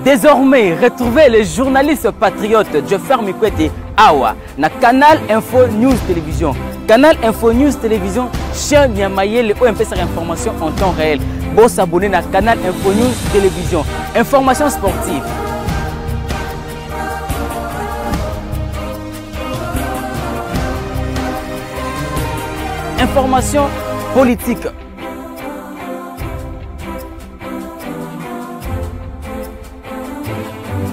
Désormais, retrouvez les journalistes patriotes Joffer Mikwete Awa na Canal Info News Télévision. Canal Info News Télévision, chien Niamayele ou MPSR information en temps réel. Bon s'abonner à Canal Info News Télévision. Information sportive. Information politique.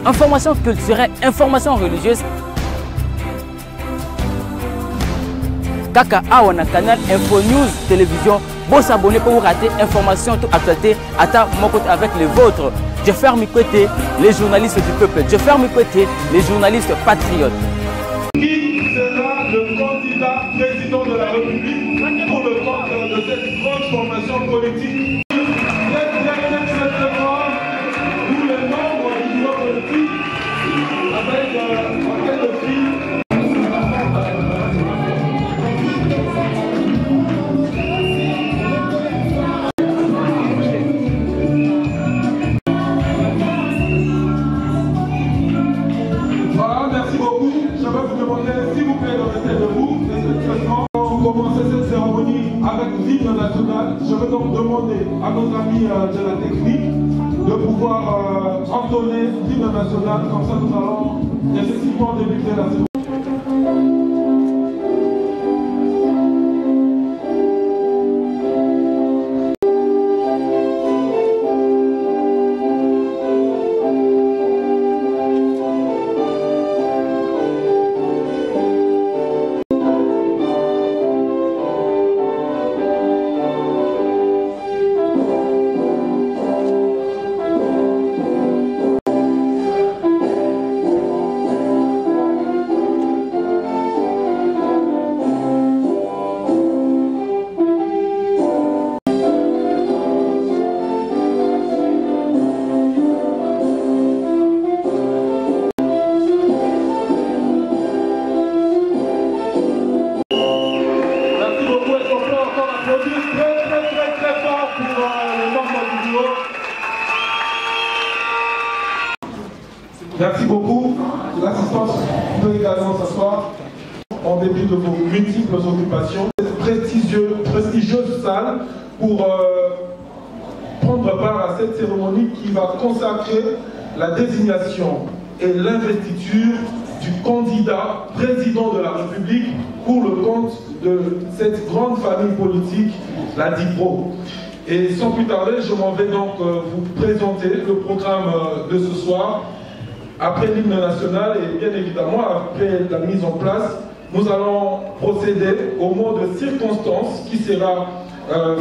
Information culturelle, information religieuse. Kaka Awa na Canal Info News Télévision. Bon s'abonner pour vous rater information toute actualité. Attends mon côté avec les vôtres. Joffer Mikwete, les journalistes du peuple. Joffer Mikwete, les journalistes patriotes. Qui sera le candidat président de la République pour le compte de cette grande formation politique? Tous les membres du bureau politique avec en tête de file. Voilà, merci beaucoup. Je vais vous demander, s'il vous plaît, de rester debout. Respectueusement, pour commencer cette cérémonie avec l'hymne national, je vais donc demander à nos amis de la technique de pouvoir entonner l'hymne national. Comme ça, nous allons effectivement débuter la cérémonie. Merci beaucoup. L'assistance peut également s'asseoir en dépit de vos multiples occupations. Cette prestigieuse salle pour prendre part à cette cérémonie qui va consacrer la désignation et l'investiture du candidat président de la République pour le compte de cette grande famille politique, la DIPRO. Et sans plus tarder, je m'en vais donc vous présenter le programme de ce soir. Après l'hymne national et bien évidemment après la mise en place, nous allons procéder au mot de circonstance qui sera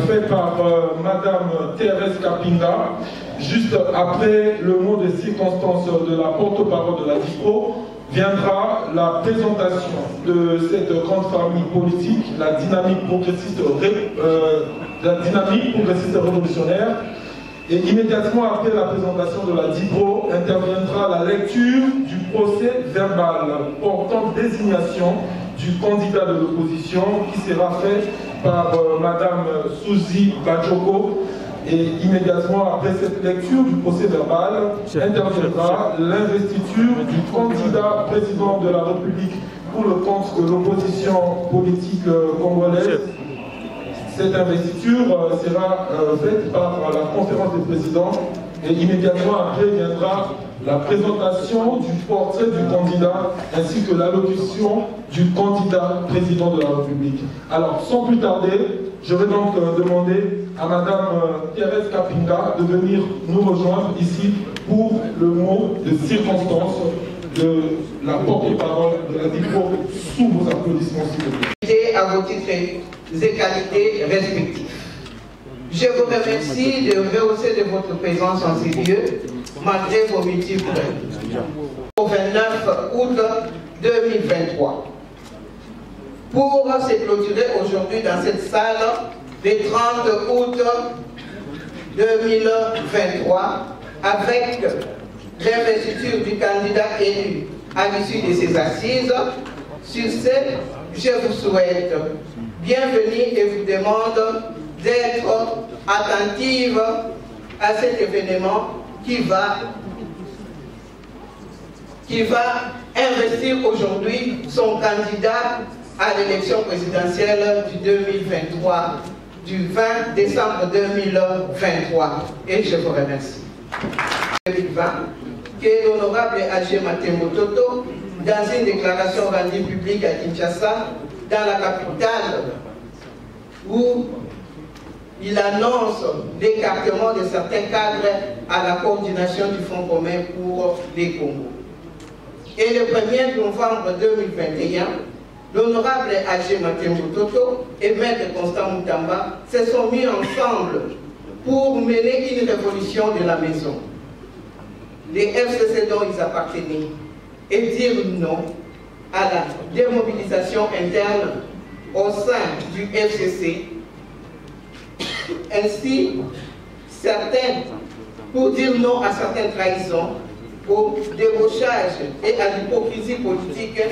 fait par Madame Thérèse Kapinga. Juste après le mot de circonstance de la porte-parole de la DIPRO, viendra la présentation de cette grande famille politique, la dynamique progressiste révolutionnaire. Et immédiatement après la présentation de la DIPRO, interviendra la lecture du procès verbal portant désignation du candidat de l'opposition qui sera fait par Madame Suzy Bajoko. Et immédiatement après cette lecture du procès verbal, interviendra l'investiture du candidat président de la République pour le compte de l'opposition politique congolaise. Cette investiture sera faite par la conférence des présidents et immédiatement après viendra la présentation du portrait du candidat ainsi que l'allocution du candidat président de la République. Alors sans plus tarder, je vais donc demander à Madame Thérèse Kapinga de venir nous rejoindre ici pour le mot de circonstance de la porte-parole de la DIPRO sous vos applaudissements s'il vous plaît. À vos titres et qualités respectifs. Je vous remercie de rehausser de votre présence en ces lieux, malgré vos multiples. Au 29 août 2023. Pour se clôturer aujourd'hui dans cette salle, le 30 août 2023, avec l'investiture du candidat élu à l'issue de ces assises. Sur ce, je vous souhaite bienvenue et vous demande d'être attentive à cet événement qui va qui va investir aujourd'hui son candidat à l'élection présidentielle du 2023, du 20 décembre 2023. Et je vous remercie. 2020, que l'honorable A.G. Matembo Toto, dans une déclaration rendue publique à Kinshasa, dans la capitale, où il annonce l'écartement de certains cadres à la coordination du Fonds commun pour les Congos. Et le 1er novembre 2021, l'honorable A.G. Matembo Toto et Maître Constant Moutamba se sont mis ensemble pour mener une révolution de la maison. Les FCC dont ils appartenaient, et dire non à la démobilisation interne au sein du FCC. Ainsi, certains, pour dire non à certaines trahisons, au débauchage et à l'hypocrisie politique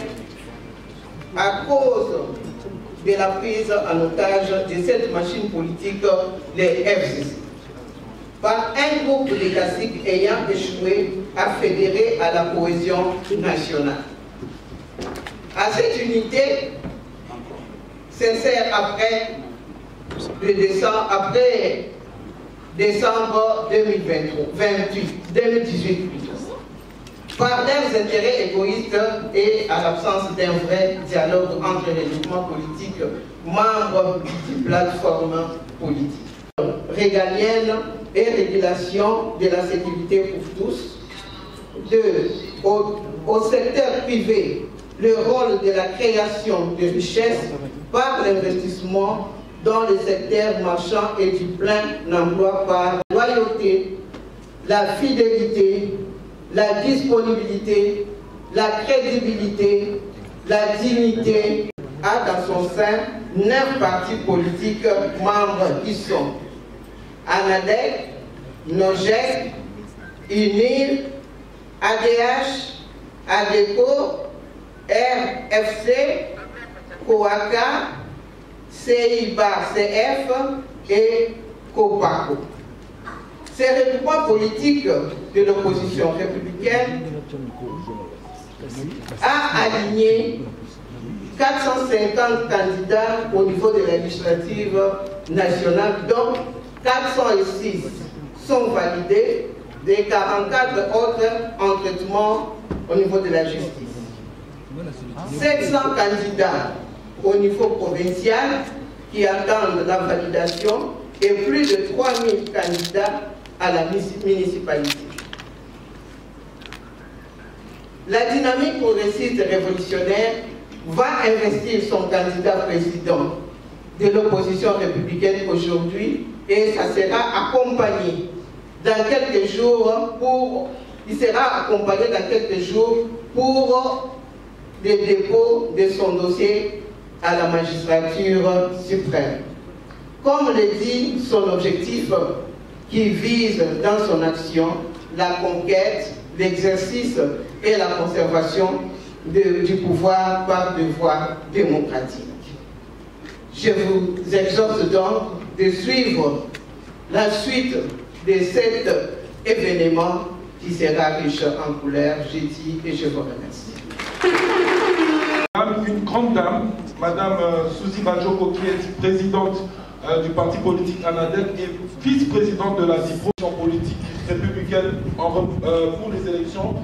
à cause de la prise en otage de cette machine politique, les FCC, par un groupe de caciques ayant échoué à fédérer à la cohésion nationale. À cette unité sincère après décembre 2018, par leurs intérêts égoïstes et à l'absence d'un vrai dialogue entre les mouvements politiques membres de plateformes politiques régaliennes et régulation de la sécurité pour tous. 2. Au secteur privé, le rôle de la création de richesses par l'investissement dans le secteur marchand et du plein emploi par la loyauté, la fidélité, la disponibilité, la crédibilité, la dignité, a dans son sein 9 partis politiques membres qui sont ANADEC, NOGEC, UNIR, ADH, ADECO, RFC, COACA, CIBA-CF et COPACO. Ces regroupements politiques de l'opposition républicaine a aligné 450 candidats au niveau de la législative nationale, dont 406 sont validés, des 44 autres en traitement au niveau de la justice. 700 candidats au niveau provincial qui attendent la validation et plus de 3000 candidats à la municipalité. La dynamique progressiste révolutionnaire va investir son candidat président de l'opposition républicaine aujourd'hui et ça sera accompagné dans quelques jours pour le dépôt de son dossier à la magistrature suprême. Comme le dit son objectif qui vise dans son action la conquête, l'exercice et la conservation du pouvoir par devoir démocratique. Je vous exhorte donc de suivre la suite de cet événement qui sera riche en couleurs. Je dis et je vous remercie. Une grande dame, Madame Suzy Bajoko, qui est présidente du parti politique ANADEC et vice-présidente de la division politique républicaine pour les élections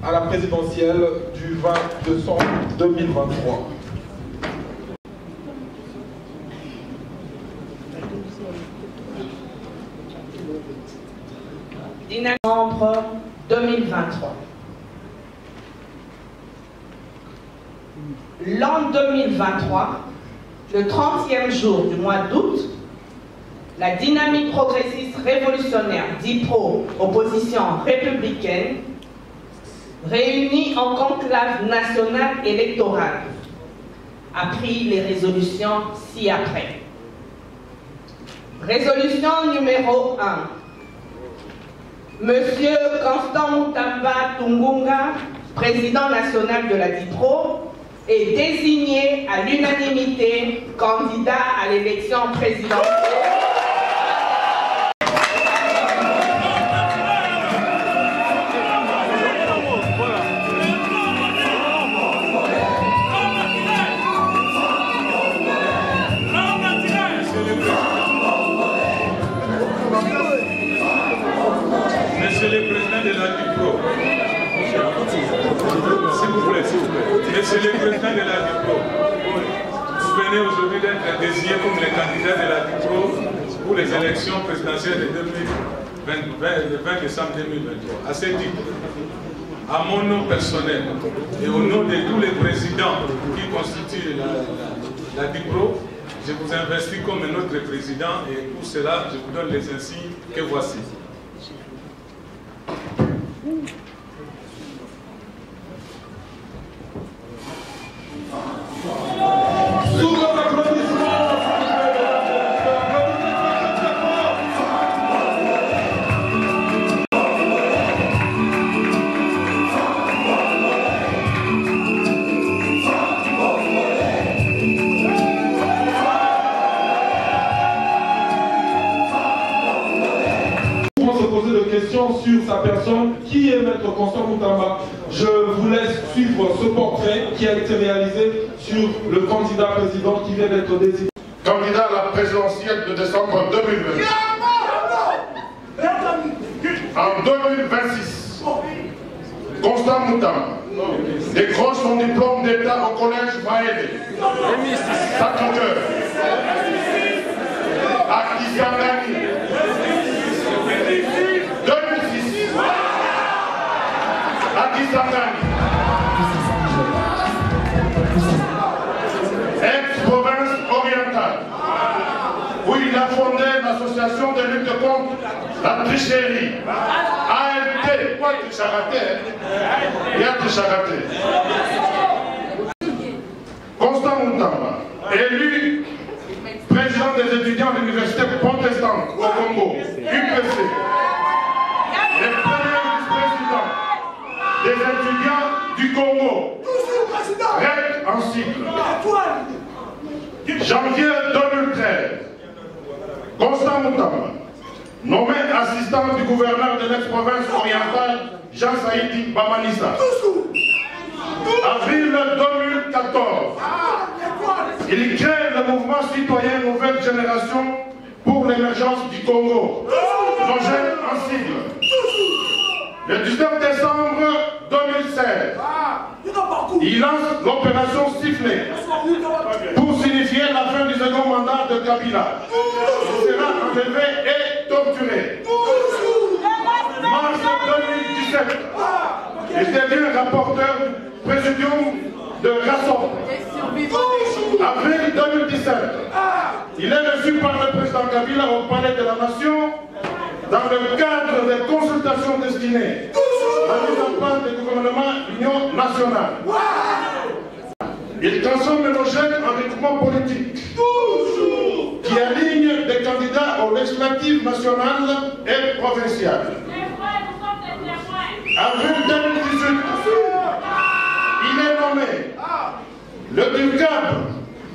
à la présidentielle du 20 décembre 2023. Décembre 2023. L'an 2023, le 30e jour du mois d'août, la dynamique progressiste révolutionnaire DIPRO, opposition républicaine, réunie en conclave national électoral, a pris les résolutions ci-après. Résolution numéro 1. Monsieur Constant Moutamba Tungunga, président national de la DIPRO, est désigné à l'unanimité candidat à l'élection présidentielle. de la DIPRO. S'il vous plaît, s'il vous plaît. Monsieur le président de la DIPRO, vous venez aujourd'hui d'être désigné comme le candidat de la DIPRO pour les élections présidentielles de 20 décembre 2023. À ce titre, à mon nom personnel et au nom de tous les présidents qui constituent la DIPRO, je vous investis comme notre président et pour cela, je vous donne les insignes que voici. Sur sa personne, qui est Maître Constant Moutamba. Je vous laisse suivre ce portrait qui a été réalisé sur le candidat président qui vient d'être désigné. Candidat à la présidentielle de décembre 2020. En 2026, Constant Moutamba décroche son diplôme d'État au collège Maëdé, Sacré-Cœur, à Kisangani. 2006, à Kisangani, ex-province orientale, où il a fondé l'association de lutte contre la tricherie. ALT, quoi tricharaté? Il y a tricharaté. Constant Moutamba, élu président des étudiants de l'université protestante au Congo, UPC. Le premier vice-président des étudiants du Congo, REC en cycle. Janvier 2013, Constant Moutamba, nommé assistant du gouverneur de l'ex-province orientale, Jean-Saïdi Bamanissa. Avril 2014, il crée le mouvement citoyen Nouvelle Génération pour l'émergence du Congo, Nogène en sigle. Le 19 décembre 2016, il lance l'opération Sifflet pour signifier la fin du second mandat de Kabila. Il sera enlevé et torturé. Mars 2017, il devient rapporteur du présidium de Rasson. Avril 2017, il est reçu par le président Kabila au palais de la Nation dans le cadre des consultations destinées à la mise en place du gouvernement Union nationale. Il transforme nos jeunes en regroupement politique qui aligne des candidats aux législatives nationales et provinciales. Avril 2018, il est nommé le DIRCAB.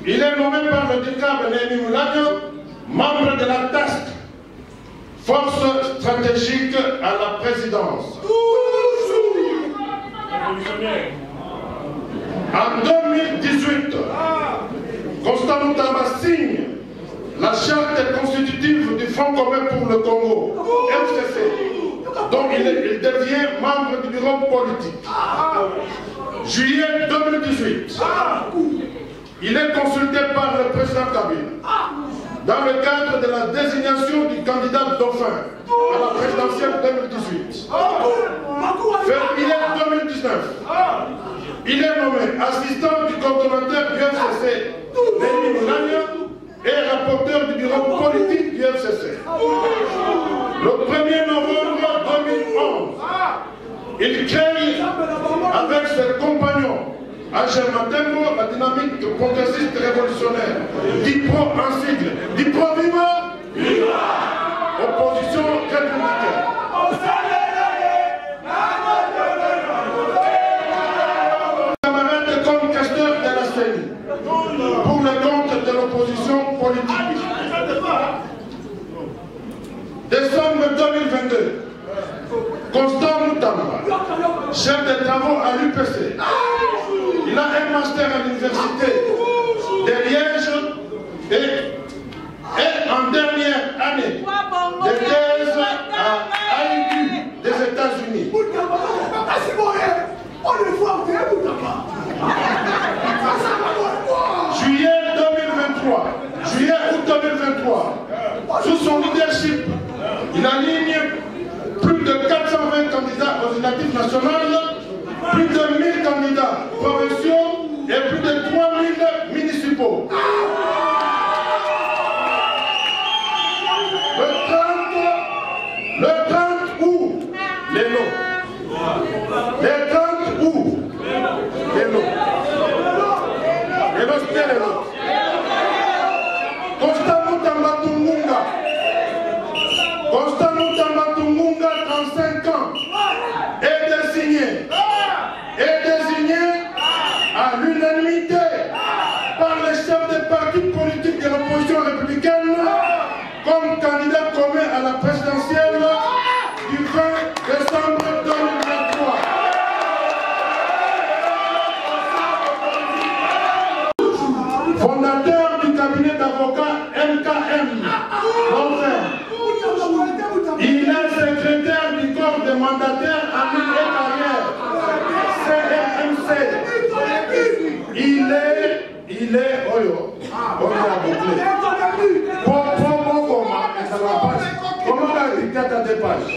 Il est nommé par le DIRCAB Némi Moulagna, membre de la TASC, force stratégique à la présidence. En 2018, Constant Moutamba signe la charte constitutive du Front commun pour le Congo, FCC, dont il devient membre du bureau politique. Juillet 2018, il est consulté par le président Kabila dans le cadre de la désignation du candidat dauphin à la présidentielle 2018. Février 2019, il est nommé assistant du coordonnateur du FCC, Némi Moulagna, et rapporteur du bureau politique du FCC. Le 1er novembre 2011, il crée avec ses compagnons H.M. Matembo la dynamique progressiste révolutionnaire, DIPRO en sigle, DIPRO viva, opposition républicaine. Camarade comme casteur de la CENI, pour le compte de l'opposition politique. Décembre 2022, Constant Moutamba, chef de travaux à l'UPC. Il a un master à l'université de Liège et en dernière année de thèse à AIU des États-Unis. législatives nationales, plus de 1000 candidats provinciaux et plus de 3000 municipaux. Le 30 août, les lots. Les 30 août, les lots. Les lots, c'était les lots. Constant Moutamba Tungunga. Constant Moutamba Tungunga, 35 ans, est désigné à l'unanimité par les chefs des partis politiques de l'opposition républicaine comme candidat commun à la présidentielle du 20 décembre 2023. Fondateur du cabinet d'avocats MKM, il est secrétaire du corps des mandataires Amis et Carrière, CRMC. Il est, comment la dictate à des pages?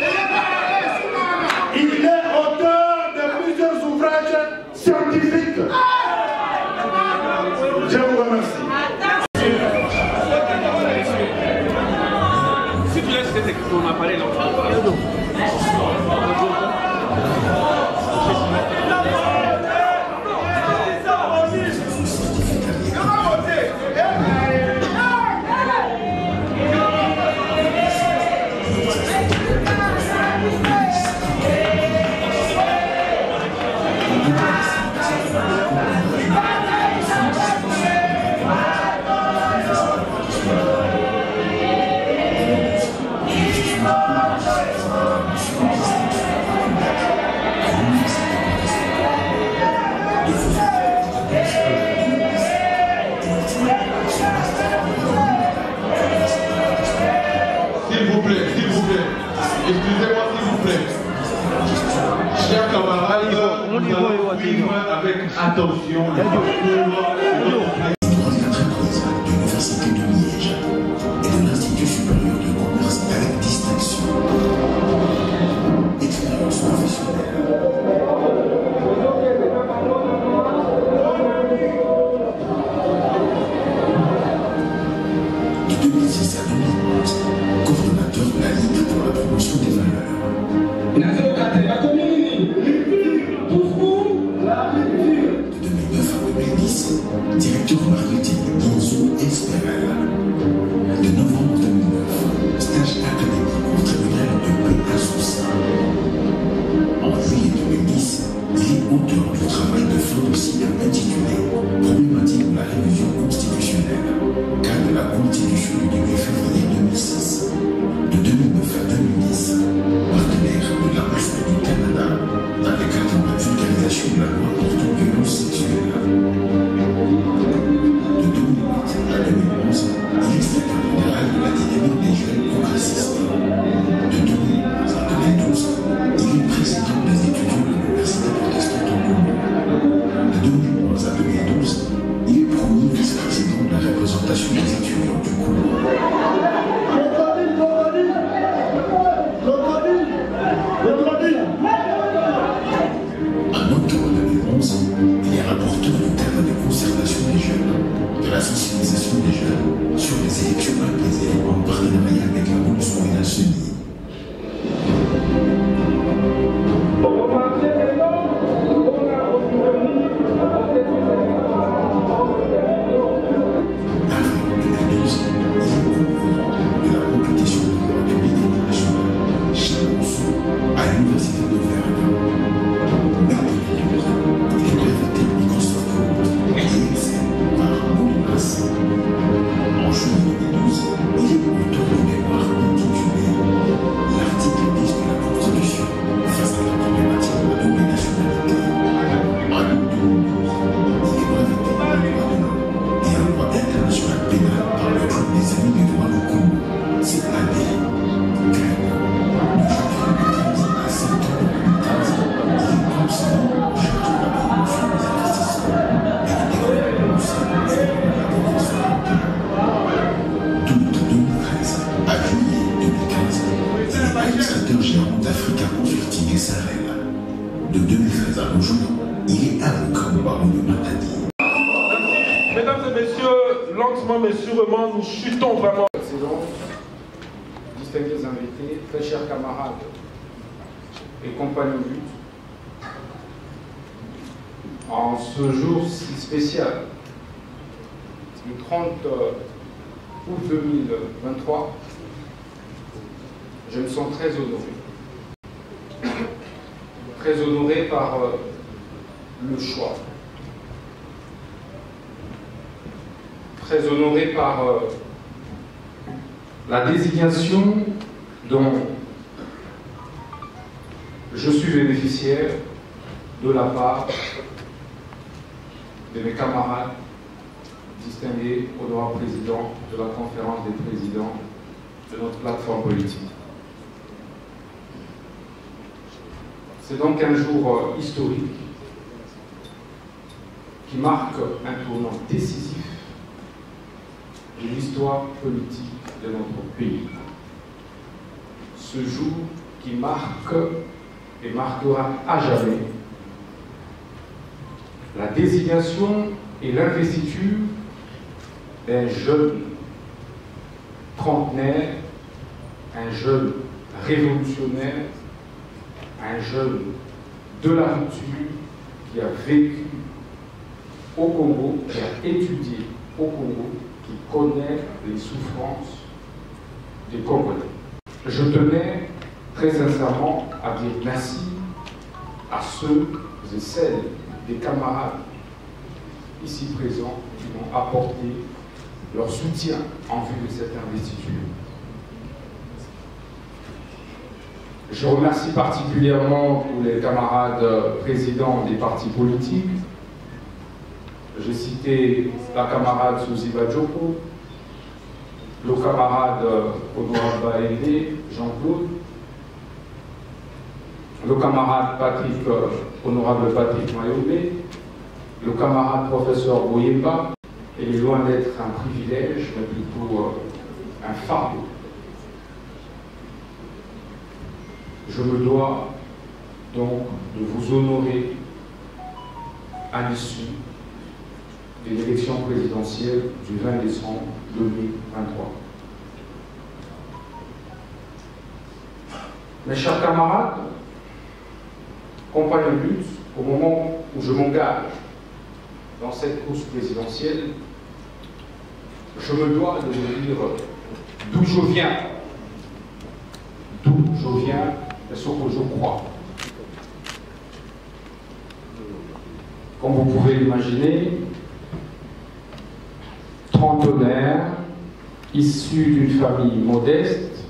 Il est auteur de plusieurs ouvrages scientifiques. Je vous remercie. Si tu laisses cette équipe, on a parlé là. Excusez-moi s'il vous plaît. Chers camarades, nous allons suivre avec attention le parcours de notre de l'Université de Liège et de l'Institut supérieur de commerce avec distinction. Expérience professionnelle. De 2006 à 2011, coordonnateur de la Ligue pour la promotion des valeurs. De 2009 à 2010, directeur marketing Ginzo Espéral. De novembre 2009, stage académique au tribunal de paix associé. En juillet 2010, il est auteur du travail de fin dossier intitulé Problématique de la révision constitutionnelle, cas de la Constitution du 18 février 2006. De 2009 à 2010, partenaire de l'ambassade du Canada dans le cadre de la vulgarisation de la loi contre les violences sexuelles. De 2008 à 2011, il est secrétaire général de la dynamique des jeunes progressistes. De 2011 à 2012, il est président des étudiants de l'Université protestante au Congo. De 2011 à 2012, il est premier vice-président de la représentation des étudiants du Congo. En octobre 2011, il est rapporteur du cadre de concertation des jeunes, de la sensibilisation des jeunes sur les élections apaisées en partenariat avec la Monusco et la CENI. Administrateur gérant d'Africa Consulting SRL. De 2013 à nos jours, il est avocat au barreau de Matadi. Mesdames et messieurs, lentement mais sûrement, nous chutons vraiment. Présidente, distingués invités, très chers camarades et compagnons de lutte, en ce jour si spécial, le 30 août 2023, je me sens très honoré. Très honoré par le choix. Très honoré par la désignation dont je suis bénéficiaire de la part de mes camarades distingués, honorable président de la conférence des présidents de notre plateforme politique. C'est donc un jour historique qui marque un tournant décisif de l'histoire politique de notre pays. Ce jour qui marque et marquera à jamais la désignation et l'investiture d'un jeune trentenaire, un jeune révolutionnaire, un jeune de la rupture qui a vécu au Congo, qui a étudié au Congo, qui connaît les souffrances des Congolais. Je tenais très sincèrement à dire merci à ceux et celles des camarades ici présents qui m'ont apporté leur soutien en vue de cette investiture. Je remercie particulièrement tous les camarades présidents des partis politiques. J'ai cité la camarade Suzy Badjoko, le camarade honorable Baédé, Jean-Claude, le camarade honorable Patrick Mayombe, le camarade professeur Boyemba. Il est loin d'être un privilège, mais plutôt un fardeau. Je me dois donc de vous honorer à l'issue de l'élection présidentielle du 20 décembre 2023. Mes chers camarades, compagnons de lutte, au moment où je m'engage dans cette course présidentielle, je me dois de vous dire d'où je viens. D'où je viens et ce que je crois. Comme vous pouvez l'imaginer, trentenaire, issu d'une famille modeste,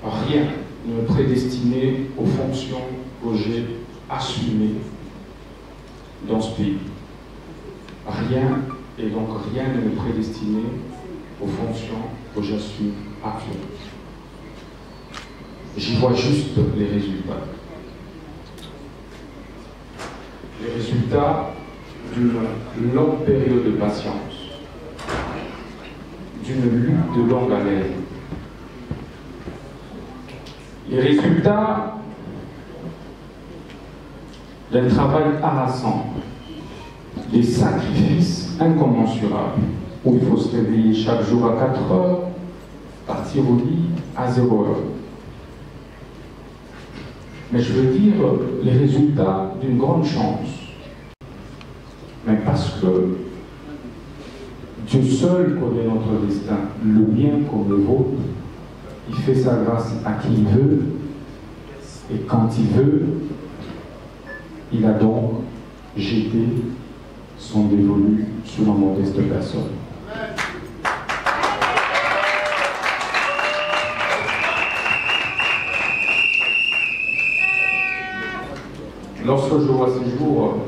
rien ne me prédestinait aux fonctions que j'ai assumées dans ce pays. Rien, et donc rien ne me prédestinait aux fonctions que j'assume actuellement. J'y vois juste les résultats. Les résultats d'une longue période de patience, d'une lutte de longue haleine. Les résultats d'un travail harassant, des sacrifices incommensurables, où il faut se réveiller chaque jour à 4 heures, partir au lit à 0 heure. Mais je veux dire les résultats d'une grande chance. Mais parce que Dieu seul connaît notre destin, le mien comme le vôtre. Il fait sa grâce à qui il veut, et quand il veut, il a donc jeté son dévolu sur la modeste personne. Lorsque je vois ces jours,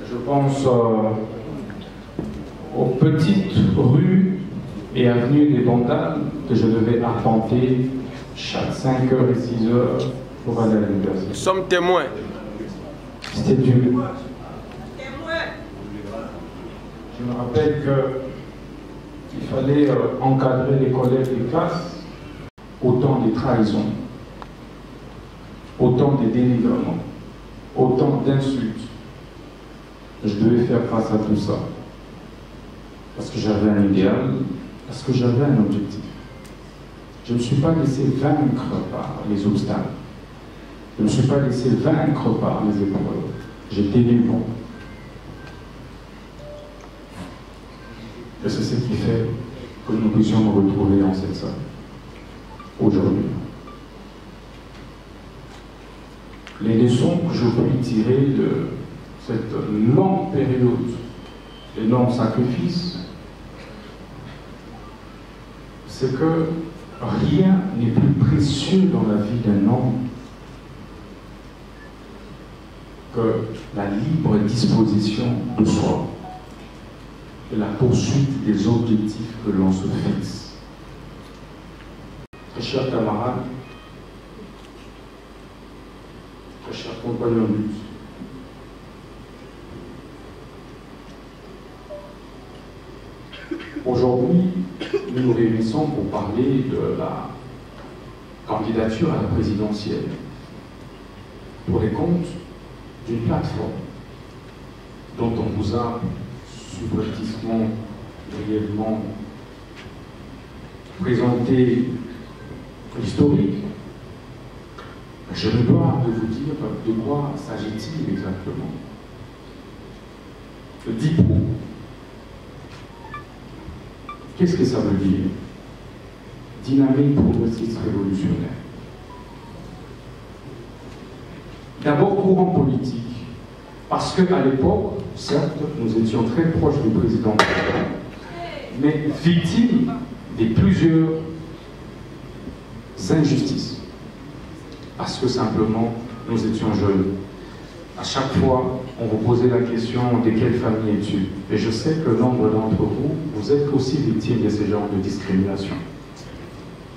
je pense aux petites rues et avenues des Bandanes que je devais arpenter chaque 5 heures et 6 heures pour aller à l'université. Nous sommes témoins. C'était dur. Je me rappelle qu'il fallait encadrer les collègues des classes au temps des trahisons. autant de dénigrements, autant d'insultes. Je devais faire face à tout ça. Parce que j'avais un idéal, parce que j'avais un objectif. Je ne me suis pas laissé vaincre par les obstacles. Je ne me suis pas laissé vaincre par les épreuves. J'ai tenu bon. Et c'est ce qui fait que nous puissions nous retrouver dans cette salle aujourd'hui. Les leçons que je peux tirer de cette longue période, l'énorme sacrifice, c'est que rien n'est plus précieux dans la vie d'un homme que la libre disposition de soi et la poursuite des objectifs que l'on se fixe. Très chers camarades, très chers compagnons de lutte, aujourd'hui, nous nous réunissons pour parler de la candidature à la présidentielle pour les comptes d'une plateforme dont on vous a subrepticement, brièvement présenté l'historique. Je me dois de vous dire de quoi s'agit-il exactement. Le DIPRO. Qu'est-ce que ça veut dire? Dynamique progressiste révolutionnaire. D'abord, courant politique. Parce qu'à l'époque, certes, nous étions très proches du président, mais victimes de plusieurs injustices. Parce que simplement, nous étions jeunes. À chaque fois, on vous posait la question de quelle famille es-tu? Et je sais que nombre d'entre vous, vous êtes aussi victimes de ce genre de discrimination.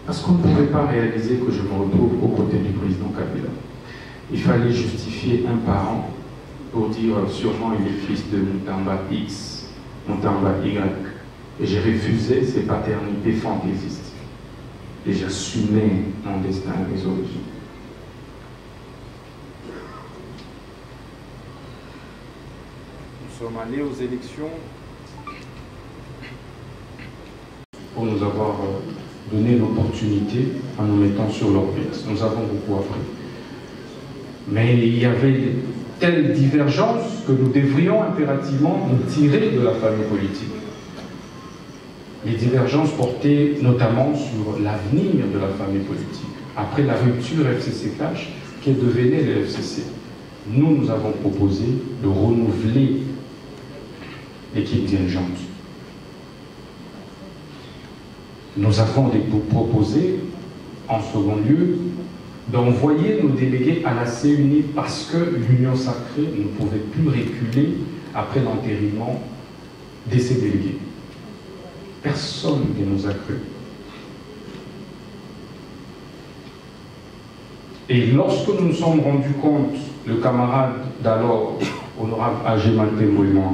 Parce qu'on ne pouvait pas réaliser que je me retrouve aux côtés du président Kabila. Il fallait justifier un parent pour dire sûrement il est fils de Moutamba X, Moutamba Y. Et j'ai refusé ces paternités fantaisistes. Et j'assumais mon destin et mes origines. Nous sommes allés aux élections pour nous avoir donné l'opportunité en nous mettant sur l'orbite. Nous avons beaucoup appris. Mais il y avait telle divergence que nous devrions impérativement nous tirer de la famille politique. Les divergences portaient notamment sur l'avenir de la famille politique. Après la rupture FCC-Clash, que devenait le FCC? Nous avons proposé de renouveler l'équipe dirigeante. Nous avons proposé, en second lieu, d'envoyer nos délégués à la CUNI parce que l'Union sacrée ne pouvait plus reculer après l'entérinement de ces délégués. Personne ne nous a cru. Et lorsque nous nous sommes rendus compte, le camarade d'alors, honorable Agé Maltembo et moi,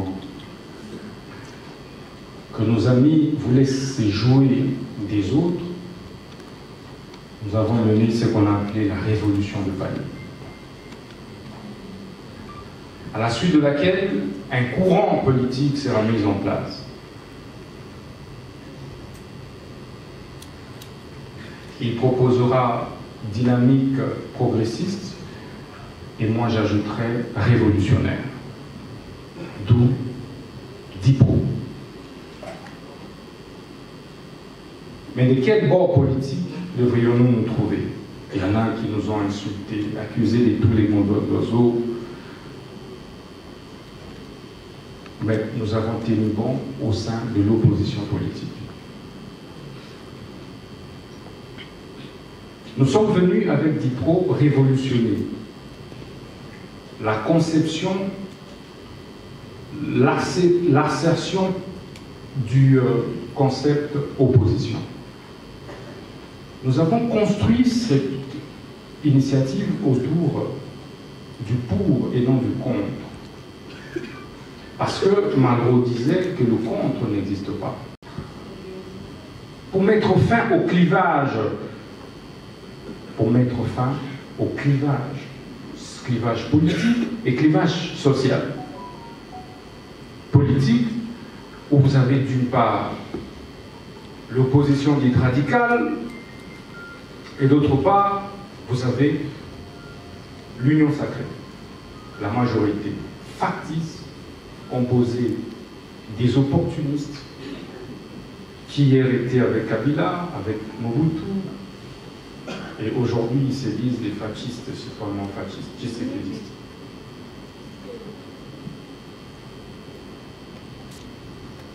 que nos amis voulaient se jouer des autres, nous avons mené ce qu'on a appelé la révolution de Paris. À la suite de laquelle un courant politique sera mis en place. Il proposera dynamique progressiste et moi j'ajouterai révolutionnaire. D'où DIPRO. Mais de quel bord politique devrions-nous nous trouver? Il y en a qui nous ont insultés, accusés de tous les mondes d'oiseaux. Mais nous avons tenu bon au sein de l'opposition politique. Nous sommes venus avec DIPRO révolutionner la conception, l'assertion du concept opposition. Nous avons construit cette initiative autour du pour et non du contre. Parce que Malraux disait que le contre n'existe pas. Pour mettre fin au clivage, pour mettre fin au clivage politique et clivage social. Politique, où vous avez d'une part l'opposition dite radicale, et d'autre part, vous avez l'union sacrée, la majorité factice, composée des opportunistes qui hier étaient avec Kabila, avec Mobutu, et aujourd'hui ils se disent des fascistes, citoyennement fascistes, tshisekidistes.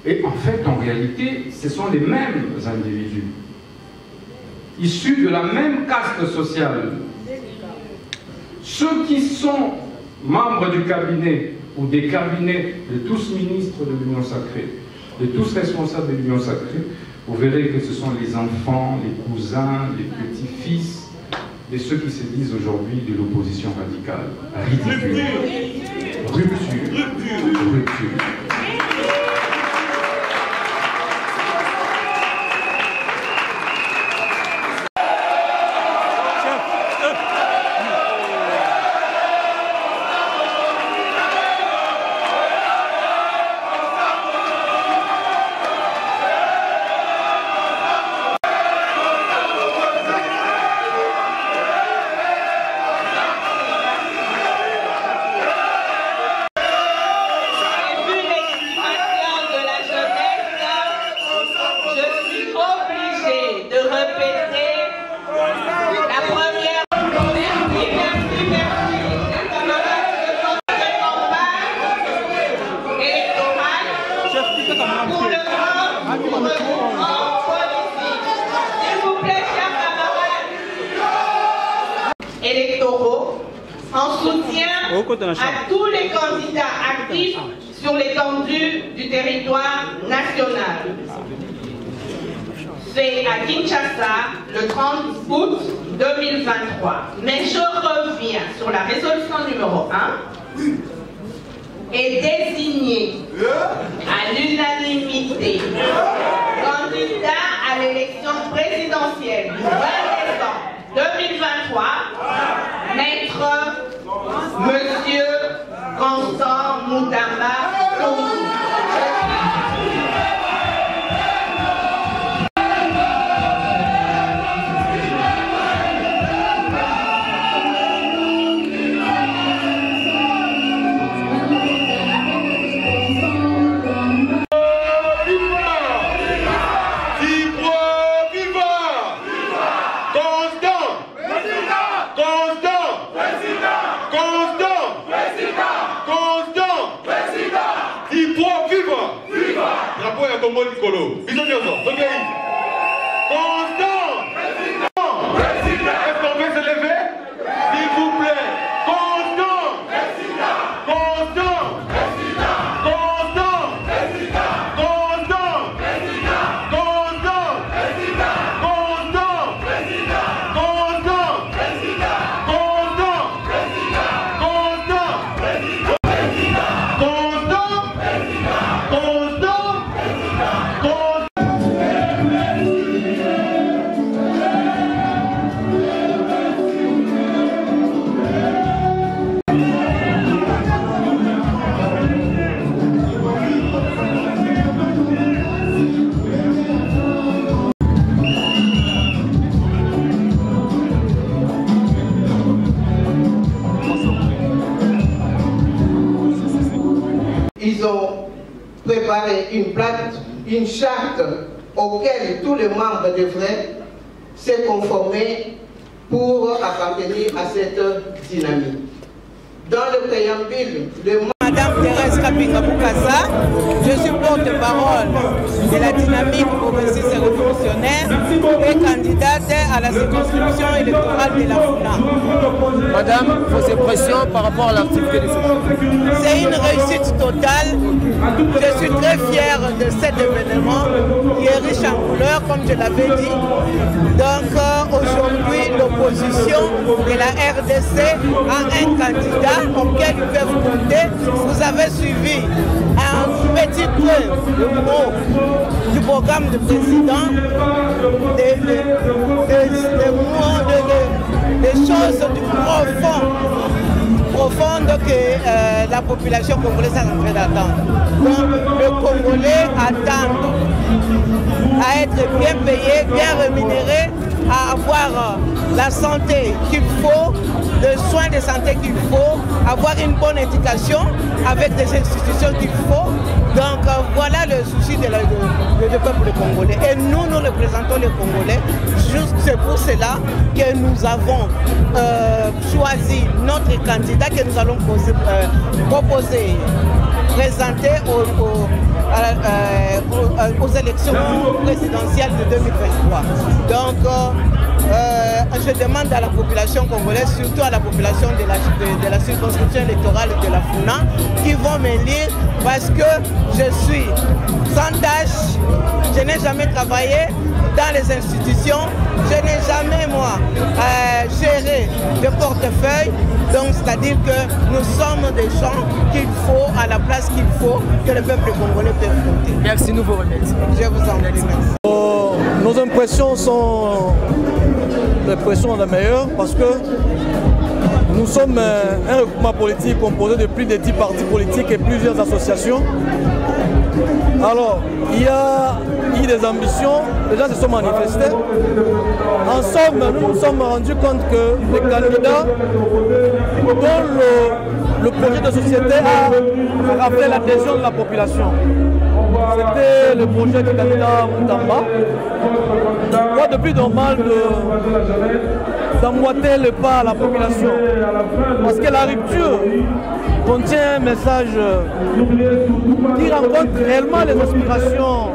Et en fait, en réalité, ce sont les mêmes individus, issus de la même caste sociale. Ceux qui sont membres du cabinet ou des cabinets de tous ministres de l'Union sacrée, de tous responsables de l'Union sacrée, vous verrez que ce sont les enfants, les cousins, les petits-fils de ceux qui se disent aujourd'hui de l'opposition radicale. Ridicule. Rupture. Rupture. Électoraux en soutien à tous les candidats actifs sur l'étendue du territoire national. C'est à Kinshasa le 30 août 2023. Mais je reviens sur la résolution numéro 1 et désigner à l'unanimité candidat à l'élection présidentielle du 20 décembre 2023, Maître Monsieur Constant Moutamba Tongou. Nicolo, Constant, est-ce qu'on peut se lever? S'il vous plaît, Constant, Constant, Constant, Constant, Constant, Constant, Ils ont préparé une plaque, une charte auquel tous les membres devraient se conformer pour appartenir à cette dynamique. Dans le préambule, Madame Thérèse Kapinga Boukassa, je suis porte-parole de la dynamique progressiste et révolutionnaire et candidate à la circonscription électorale de la FUNA. Madame, vos impressions par rapport à l'activité de ce C'est une réussite totale. Je suis très fière de cet événement qui est riche en couleurs, comme je l'avais dit. Donc aujourd'hui, l'opposition de la RDC a un candidat auquel ils peuvent compter. Vous avez suivi un petit peu le mot du programme du président, des choses du profonde que la population congolaise est en train d'attendre. Donc le Congolais attend à être bien payé, bien rémunéré, à avoir la santé qu'il faut, le soin de santé qu'il faut, avoir une bonne éducation avec des institutions qu'il faut. Donc voilà le souci du peuple congolais. Et nous représentons les Congolais. C'est pour cela que nous avons choisi notre candidat que nous allons proposer, présenter aux élections présidentielles de 2023. Donc je demande à la population congolaise, surtout à la population de la circonscription électorale de la FUNA, qui vont m'élire parce que je suis sans tâche, je n'ai jamais travaillé dans les institutions, je n'ai jamais, moi, géré de portefeuille. Donc, c'est-à-dire que nous sommes des gens qu'il faut, à la place qu'il faut, que le peuple congolais peut compter. Merci, nous vous remercions. Je vous en prie, merci. Nos impressions sont les meilleures parce que nous sommes un regroupement politique composé de plus de 10 partis politiques et plusieurs associations. Alors, il y a eu des ambitions, les gens se sont manifestés. En somme, nous nous sommes rendus compte que les candidats dont le projet de société a rappelé l'adhésion de la population. C'était le projet du candidat Moutamba. Quoi de plus normal d'emboîter le pas à la population? Parce que la rupture contient un message qui rencontre réellement les aspirations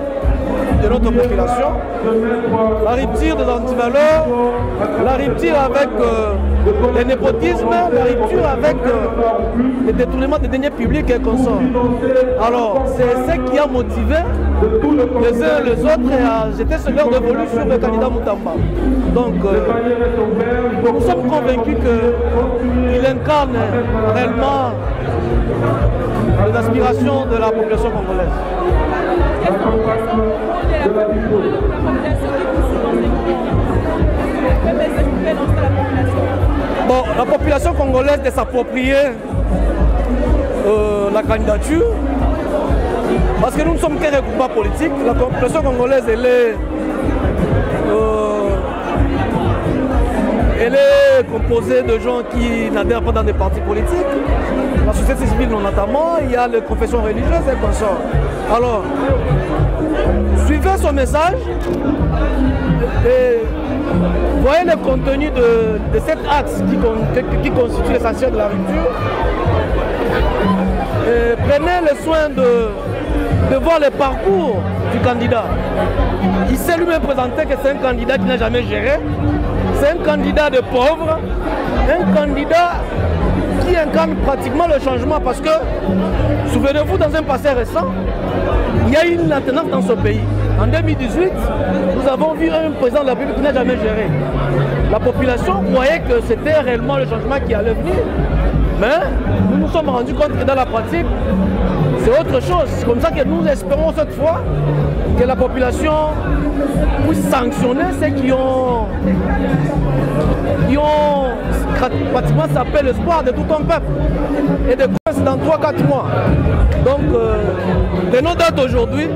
de notre population. La rupture des antivaleurs, la rupture avec le népotisme, la rupture avec le détournement des deniers publics et consorts. Alors, c'est ce qui a motivé les uns et les autres à jeter ce leur dévolu sur le candidat Moutamba. Donc, nous sommes convaincus qu'il incarne réellement les aspirations de la population congolaise. Bon, la population congolaise de s'approprier la candidature, parce que nous ne sommes qu'un regroupement politique. La population congolaise, elle est composée de gens qui n'adhèrent pas dans des partis politiques. La société civile notamment, il y a les confessions religieuses et consorts. Alors, suivez son message et voyez le contenu de cet axe qui constitue l'essentiel de la rupture. Et prenez le soin de voir le parcours du candidat. Il s'est lui-même présenté que c'est un candidat qui n'a jamais géré. C'est un candidat de pauvres, un candidat qui incarne pratiquement le changement parce que, souvenez-vous, dans un passé récent, il y a eu une alternance dans ce pays. En 2018, nous avons vu un président de la République qui n'a jamais géré. La population croyait que c'était réellement le changement qui allait venir. Mais nous nous sommes rendus compte que dans la pratique, c'est autre chose. C'est comme ça que nous espérons cette fois que la population puisse sanctionner ceux qui ont pratiquement sapé l'espoir de tout un peuple. Et de quoi c'est dans 3-4 mois. Donc, de nos dates aujourd'hui,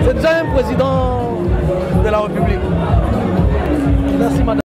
c'est déjà un président de la République. Merci madame.